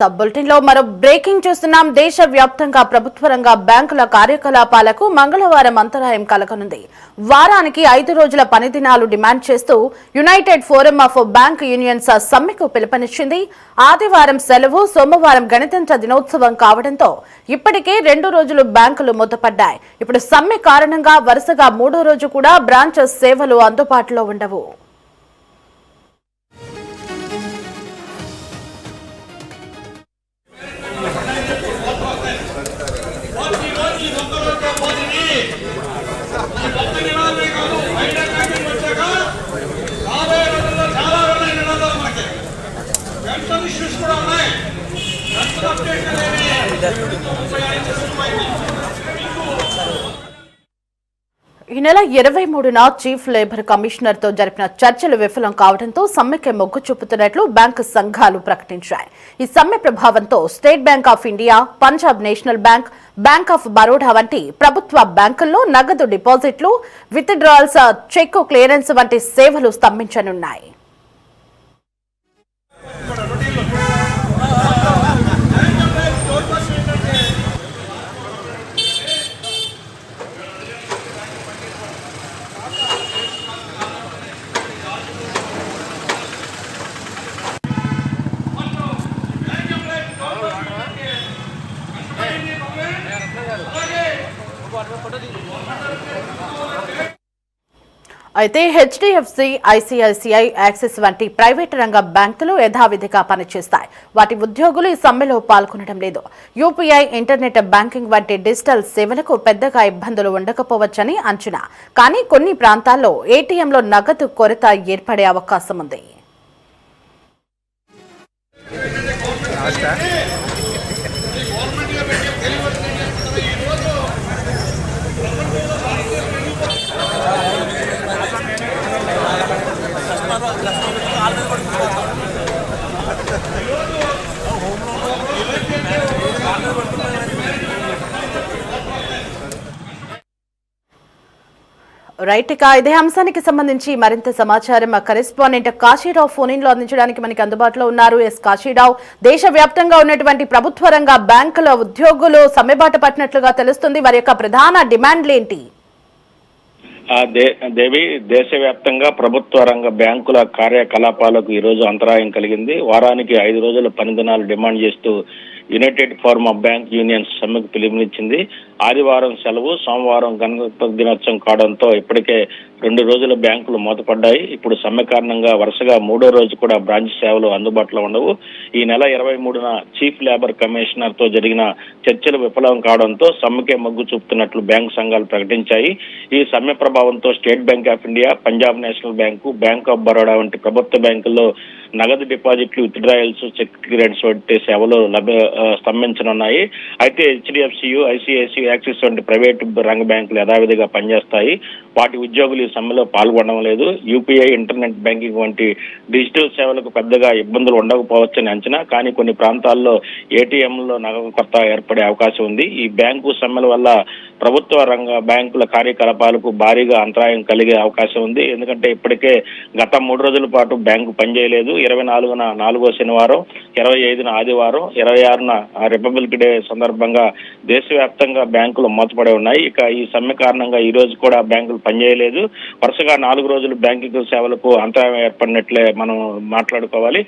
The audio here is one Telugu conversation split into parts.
బులెటిన్ లో మరో బ్రేకింగ్ చూస్తున్నాం. దేశవ్యాప్తంగా ప్రభుత్వ రంగ బ్యాంకుల కార్యకలాపాలకు మంగళవారం అంతరాయం కలగనుంది. వారానికి 5 రోజుల పని దినాలు డిమాండ్ చేస్తూ United forum of bank unions సమ్మెకు పిలుపునిచ్చింది. ఆదివారం సెలవు, సోమవారం గణతంత్ర దినోత్సవం కావడంతో ఇప్పటికే 2 రోజులు బ్యాంకులు మూతపడ్డాయి. ఇప్పుడు సమ్మె కారణంగా వరుసగా 3వ రోజు కూడా బ్రాంచ్ సేవలు అందుబాటులో ఉండవు. ఈ నెల 23న చీఫ్ లేబర్ కమిషనర్ తో జరిపిన చర్చలు విఫలం కావడంతో సమ్మెకి మొగ్గు చూపుతున్నట్లు బ్యాంకు సంఘాలు ప్రకటించాయి. ఈ సమ్మె ప్రభావంతో state bank of India, Punjab national bank, bank of Baroda వంటి ప్రభుత్వ బ్యాంకుల్లో నగదు డిపాజిట్లు, విత్ డ్రాయల్స్, చెక్ క్లియరెన్స్ వంటి సేవలు స్తంభించనున్నాయి. అయితే హెచ్డిఎఫ్సి, ఐసిఐసిఐ, యాక్సిస్ వంటి ప్రైవేటు రంగ బ్యాంకులు యథావిధిగా పనిచేస్తాయి. వాటి ఉద్యోగులు ఈ సమ్మెలో పాల్గొనడం లేదు. యూపీఐ, ఇంటర్నెట్ బ్యాంకింగ్ వంటి డిజిటల్ సేవలకు పెద్దగా ఇబ్బందులు ఉండకపోవచ్చని అంచనా. కానీ కొన్ని ప్రాంతాల్లో ఏటీఎంలో నగదు కొరత ఏర్పడే అవకాశం ఉంది. రైట్, ఇక ఇదే అంశానికి సంబంధించి మరింత సమాచారం మా కరెస్పాండెంట్ కాశీరావు ఫోన్ ఇన్ లో అందించడానికి మనకి అందుబాటులో ఉన్నారు. ఎస్ కాశీరావు, దేశవ్యాప్తంగా ఉన్నటువంటి ప్రభుత్వ రంగ బ్యాంకుల ఉద్యోగులు సమ్మెబాట పట్టినట్లుగా తెలుస్తుంది. వారి యొక్క ప్రధాన డిమాండ్లు ఏంటి? దేవి, దేశవ్యాప్తంగా ప్రభుత్వ రంగ బ్యాంకుల కార్యకలాపాలకు ఈ రోజు అంతరాయం కలిగింది. వారానికి 5 రోజుల పని దినాలు డిమాండ్ చేస్తూ United forum of bank unions సమ్మెకు పిలుపునిచ్చింది. ఆదివారం సెలవు, సోమవారం గణతంత్ర దినోత్సవం కావడంతో ఇప్పటికే 2 రోజుల బ్యాంకులు మూతపడ్డాయి. ఇప్పుడు సమ్మె కారణంగా వరుసగా 3వ రోజు కూడా బ్రాంచ్ సేవలు అందుబాటులో ఉండవు. ఈ నెల 23న చీఫ్ లేబర్ కమిషనర్ తో జరిగిన చర్చలు విఫలం కావడంతో సమ్మెకే మొగ్గు చూపుతున్నట్లు బ్యాంకు సంఘాలు ప్రకటించాయి. ఈ సమ్మె ప్రభావంతో state bank of India, Punjab national bank, bank of Baroda వంటి ప్రభుత్వ బ్యాంకుల్లో నగదు డిపాజిట్లు, విత్ డ్రాయల్స్, చెక్ క్లియరెన్స్ వంటి సేవలు స్తంభించనున్నాయి. అయితే హెచ్డిఎఫ్సియు, ఐసిఐసిఐ, యాక్సిస్ వంటి ప్రైవేటు రంగ బ్యాంకులు యథావిధిగా పనిచేస్తాయి. వాటి ఉద్యోగులు ఈ సమ్మెలో పాల్గొనడం లేదు. యూపీఐ, ఇంటర్నెట్ బ్యాంకింగ్ వంటి డిజిటల్ సేవలకు పెద్దగా ఇబ్బందులు ఉండకపోవచ్చని అంచనా. కానీ కొన్ని ప్రాంతాల్లో ఏటీఎంలో నగదు కొరత ఏర్పడే అవకాశం ఉంది. ఈ బ్యాంకు సమ్మెల వల్ల ప్రభుత్వ రంగ బ్యాంకుల కార్యకలాపాలకు భారీగా అంతరాయం కలిగే అవకాశం ఉంది. ఎందుకంటే ఇప్పటికే గత 3 రోజుల పాటు బ్యాంకు పనిచేయలేదు. 24న 4వ శనివారం, 25న ఆదివారం, 26న రిపబ్లిక్ డే సందర్భంగా దేశవ్యాప్తంగా బ్యాంకులు మూతపడి ఉన్నాయి. ఇక ఈ సమ్మె కారణంగా ఈ రోజు కూడా బ్యాంకులు పనిచేయలేదు. వరుసగా 4 రోజులు బ్యాంకింగ్ సేవలకు అంతరాయం ఏర్పడినట్లే మనం మాట్లాడుకోవాలి.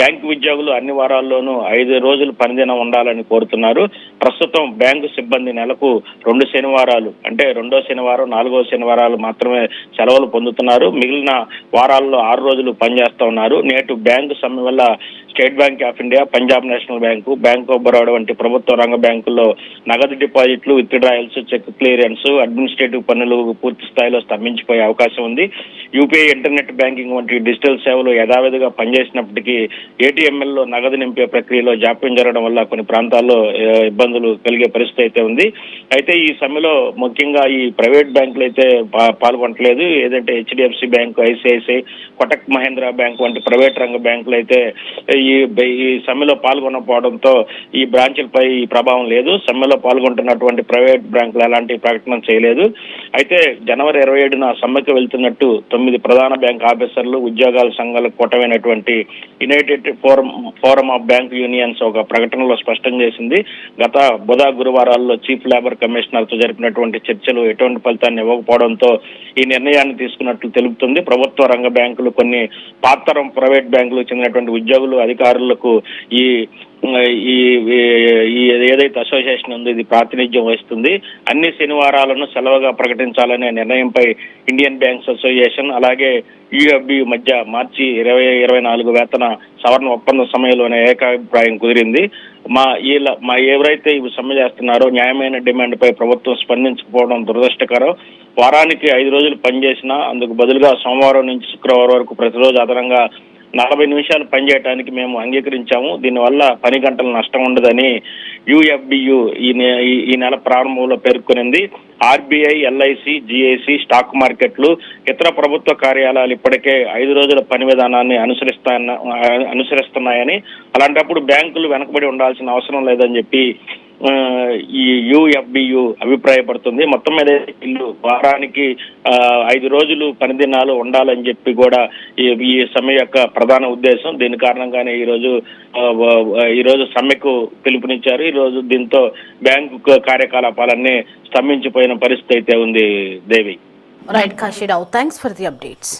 బ్యాంకు ఉద్యోగులు అన్ని వారాల్లోనూ 5 రోజులు పనిదినం ఉండాలని కోరుతున్నారు. ప్రస్తుతం బ్యాంకు సిబ్బంది నెలకు 2 శనివారాలు, అంటే 2వ శనివారం, 4వ శనివారాలు మాత్రమే సెలవులు పొందుతున్నారు. మిగిలిన వారాల్లో 6 రోజులు పనిచేస్తా ఉన్నారు. నేటి బ్యాంకు సమ్మె వల్ల state bank of India, Punjab national bank, bank of Baroda వంటి ప్రభుత్వ రంగ బ్యాంకుల్లో నగదు డిపాజిట్లు, విత్ డ్రాయల్స్, చెక్ క్లియరెన్స్, అడ్మినిస్ట్రేటివ్ పనులు పూర్తి స్థాయిలో స్తంభించిపోయే అవకాశం ఉంది. యూపీఐ, ఇంటర్నెట్ బ్యాంకింగ్ వంటి డిజిటల్ సేవలు యథావిధిగా పనిచేసినప్పటికీ ఏటీఎంఎల్లో నగదు నింపే ప్రక్రియలో జాప్యం జరగడం వల్ల కొన్ని ప్రాంతాల్లో ఇబ్బందులు కలిగే పరిస్థితి అయితే ఉంది. అయితే ఈ సమ్మెలో ముఖ్యంగా ఈ ప్రైవేట్ బ్యాంకులు అయితే పాల్గొనట్లేదు. ఏదంటే HDFC bank, ICICI, Kotak Mahindra bank వంటి ప్రైవేట్ రంగ బ్యాంకులు అయితే ఈ సమ్మెలో పాల్గొనకపోవడంతో ఈ బ్రాంచ్లపై ఈ ప్రభావం లేదు. సమ్మెలో పాల్గొంటున్నటువంటి ప్రైవేట్ బ్యాంకులు ఎలాంటి ప్రకటన చేయలేదు. అయితే జనవరి 27న సమ్మెకు వెళ్తున్నట్టు 9 ప్రధాన బ్యాంక్ ఆఫీసర్లు, ఉద్యోగాల సంఘాలకు కూటమైనటువంటి united forum of bank unions ఒక ప్రకటనలో స్పష్టం చేసింది. గత బుధ గురువారాల్లో చీఫ్ లేబర్ కమిషనర్ తో జరిపినటువంటి చర్చలు ఎటువంటి ఫలితాన్ని ఇవ్వకపోవడంతో ఈ నిర్ణయాన్ని తీసుకున్నట్లు తెలుపుతుంది. ప్రభుత్వ రంగ బ్యాంకులు, కొన్ని పాతరం ప్రైవేట్ బ్యాంకులకు చెందినటువంటి ఉద్యోగులు, అధికారులకు ఈ ఏదైతే అసోసియేషన్ ఉందో ఇది ప్రాతినిధ్యం వహిస్తుంది. అన్ని శనివారాలను సెలవుగా ప్రకటించాలనే నిర్ణయంపై ఇండియన్ బ్యాంక్స్ అసోసియేషన్ అలాగే యుఎఫ్బి మధ్య మార్చి 2024 వేతన సవరణ ఒప్పందం సమయంలోనే ఏకాభిప్రాయం కుదిరింది. ఎవరైతే ఇవి సమ్మె చేస్తున్నారో న్యాయమైన డిమాండ్ పై ప్రభుత్వం స్పందించకపోవడం దురదృష్టకరం. వారానికి 5 రోజులు పనిచేసినా అందుకు బదులుగా సోమవారం నుంచి శుక్రవారం వరకు ప్రతిరోజు అదనంగా 40 నిమిషాలు పనిచేయడానికి మేము అంగీకరించాము. దీనివల్ల పని గంటల నష్టం ఉండదని యుఎఫ్బియు ఈ నెల ప్రారంభంలో పేర్కొనింది. ఆర్బీఐ, ఎల్ఐసి, జిఐసి, స్టాక్ మార్కెట్లు, ఇతర ప్రభుత్వ కార్యాలయాలు ఇప్పటికే 5 రోజుల పని విధానాన్ని అనుసరిస్తున్నాయని, అలాంటప్పుడు బ్యాంకులు వెనకబడి ఉండాల్సిన అవసరం లేదని చెప్పి ఈ యుఎఫ్బియు అభిప్రాయపడుతుంది. మొత్తం మీద వీళ్ళు వారానికి 5 రోజులు పని దినాలు ఉండాలని చెప్పి కూడా ఈ సమ్మె యొక్క ప్రధాన ఉద్దేశం. దీని కారణంగానే ఈరోజు సమ్మెకు పిలుపునిచ్చారు. ఈరోజు దీంతో బ్యాంకు కార్యకలాపాలన్నీ స్తంభించిపోయిన పరిస్థితి అయితే ఉంది. Devi. Right Kashi Rao, thanks for the updates.